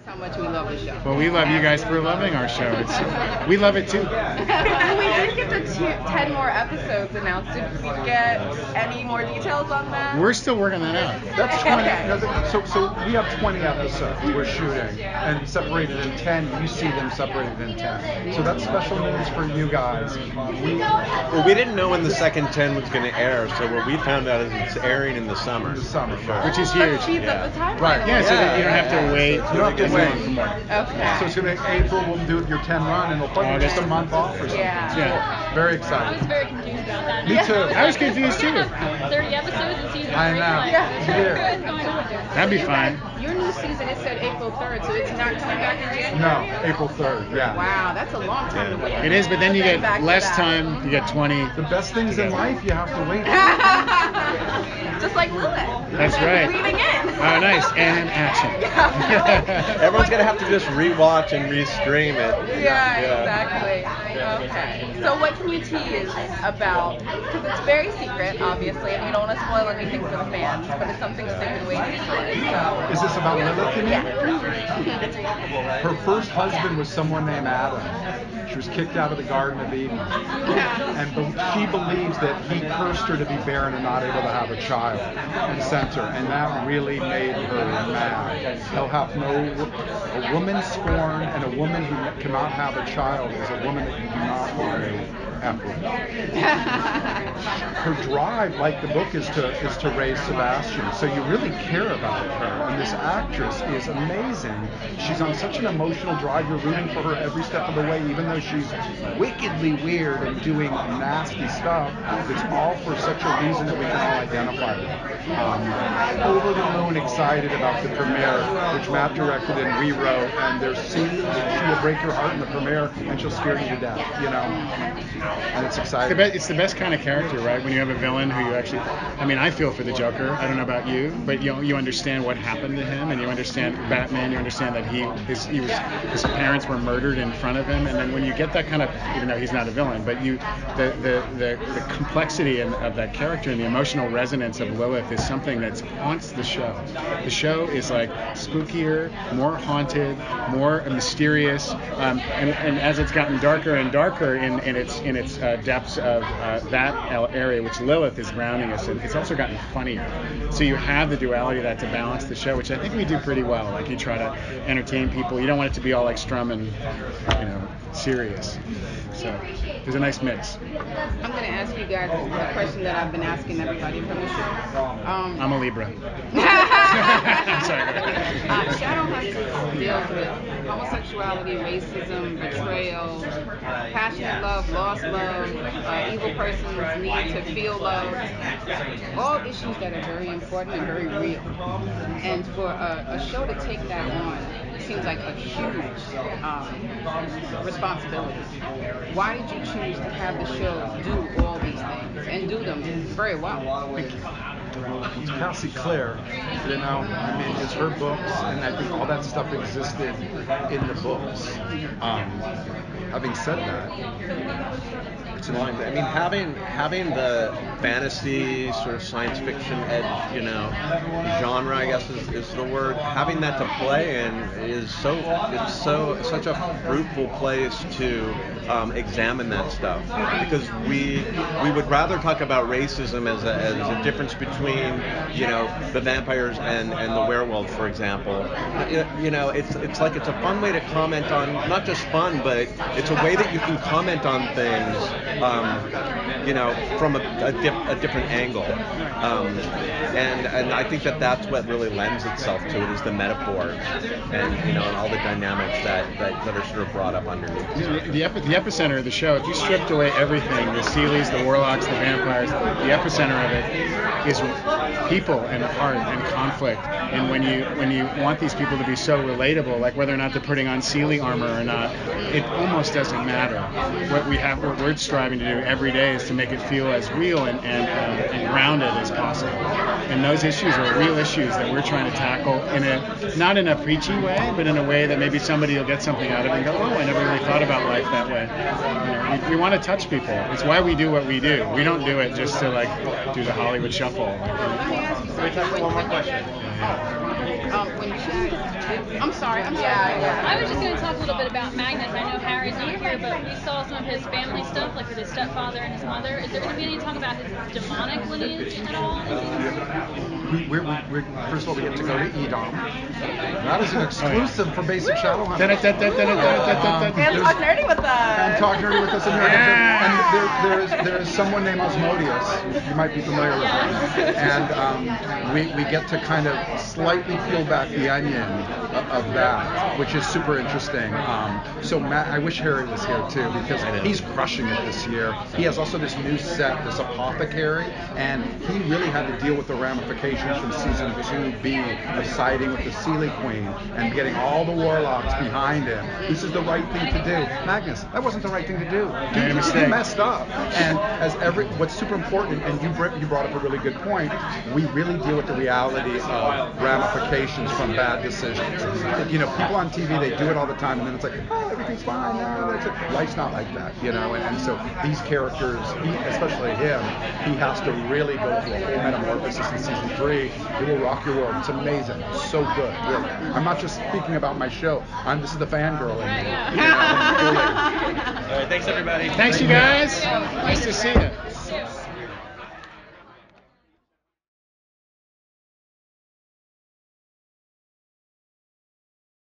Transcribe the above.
how much we love the show. Well, we love you guys for loving our show. We love it too. We did get the 10 more episodes announced. Did we get any more details on that? We're still working that out. That's 20. So we have 20 episodes we're shooting, and separated in 10. You see them separated in 10. So that's special news for you guys. Well, we didn't know when the second 10 was going to air, so what we found out is it's airing in the summer. Sure. Which is huge. That speeds up the timeline. Right. Yeah, so that you don't have to wait. You don't have to wait. For more. Okay. So it's going to be April. We'll do your 10 run, and it'll probably be just a month off or something. Yeah. Very I excited. was very confused about that. Me too. I was confused too. 30 episodes in season 3. I know. What's going on? That'd be fine. Your new season, it said April 3rd, so it's not coming back in January? No, April 3rd. Yeah. Wow, that's a long time to wait. It is, but then you get Back to less back. time. You get 20. The best things in life you have to wait. Just like Lilith. That's right. Leading in. Oh, nice. And action. Everyone's going to have to just rewatch and restream it. Yeah, exactly. Okay. So what can you tease about? Because it's very secret, obviously, and you don't want to spoil anything for the fans, but it's something they've been waiting for. So. Is this about Lilith, you mean? Yeah. Her first husband was someone named Adam. She was kicked out of the Garden of Eden. And she believes that he cursed her to be barren and not able to have a child and sent her. And that really made her mad. He'll have a woman scorned, and a woman who cannot have a child is a woman that you do not want to F with. Her drive, like the book, is to raise Sebastian. So you really care about her. And this actress is amazing. She's on such an emotional drive. You're rooting for her every step of the way, even though she's wickedly weird and doing nasty stuff. It's all for such a reason that we can all identify with. Over the moon excited about the premiere, which Matt directed and rewrote. And there's scenes that she will break your heart in the premiere, and she'll scare you to death. You know. And it's exciting. It's the best kind of character, right? When you have a villain who you actually, I mean, I feel for the Joker. I don't know about you, but you understand what happened to him, and you understand Batman. You understand that his parents were murdered in front of him, and then when you get that kind of, even though he's not a villain, but the complexity of that character and the emotional resonance of Lilith is something that haunts the show. The show is like spookier, more haunted, more mysterious, and as it's gotten darker and darker in its depths of that area, which Lilith is grounding us in, it's also gotten funnier. So you have the duality of that to balance the show, which I think we do pretty well. Like you try to entertain people. You don't want it to be all like strum and serious. So there's a nice mix. I'm going to ask you guys a question that I've been asking everybody from the show. I'm a Libra. Sorry. Shadow Hunters deals with homosexuality, racism, betrayal, passionate love, lost love, evil person's need to feel love. All issues that are very important and very real. And for a show to take that on, it seems like a huge responsibility. Why did you choose to have the show do all these things and do them very well? Thank you. It's Cassie Clare, I mean, it's her books, and I think all that stuff existed in the books. Having said that, it's annoying. I mean, having the fantasy sort of science fiction edge, genre, I guess is the word. Having that to play in is such a fruitful place to examine that stuff, because we would rather talk about racism as a difference between the vampires and the werewolf, for example. It's like it's a fun way to comment on, not just fun, but it's a way that you can comment on things from a different angle, and I think that's what really lends itself to it, is the metaphors and all the dynamics that are sort of brought up underneath. The epicenter of the show, if you stripped away everything, the Seelies, the warlocks, the vampires, the epicenter of it is people and heart and conflict. And when you want these people to be so relatable, like whether or not they're putting on Seelie armor or not, it almost doesn't matter. What we're striving to do every day is to make it feel as real and grounded as possible. And those issues are real issues that we're trying to tackle not in a preachy way, but in a way that maybe somebody will get something out of it and go, oh, I never really thought about life that way. We want to touch people. It's why we do what we do. We don't do it just to do the Hollywood shuffle. Let me ask you something. One more question. When I'm sorry. I was just going to talk a little bit about Magnus. I know Harry's not here, but we saw some of his family stuff, like with his stepfather and his mother. Is there going to be any talk about his demonic lineage at all? We're first of all, we get to go to Edom. That is an exclusive for Basic Shadow Hunter. And talk nerdy with us. And talk nerdy with us. And there is someone named Asmodeus. You might be familiar with him. And we get to kind of slightly peel back the onion of that, which is super interesting. So Matt, I wish Harry was here too, because he's crushing it this year. He has also this new set, this apothecary, and he really had to deal with the ramifications from season 2B of siding with the Sealy Queen and getting all the warlocks behind him. This is the right thing to do. Magnus, that wasn't the right thing to do. You messed up. And what's super important, and you brought up a really good point, we really deal with the reality of ramifications from bad decisions. You know, people on TV, they do it all the time, and then it's like, oh, everything's fine. No, that's it. Life's not like that, you know. And so these characters, especially him, he has to really go through a whole metamorphosis in season 3. It will rock your world. It's amazing. It's so good, really. I'm not just speaking about my show. This is the fangirl in me. You know, All right, thanks everybody. Thanks, you guys. Nice to see you.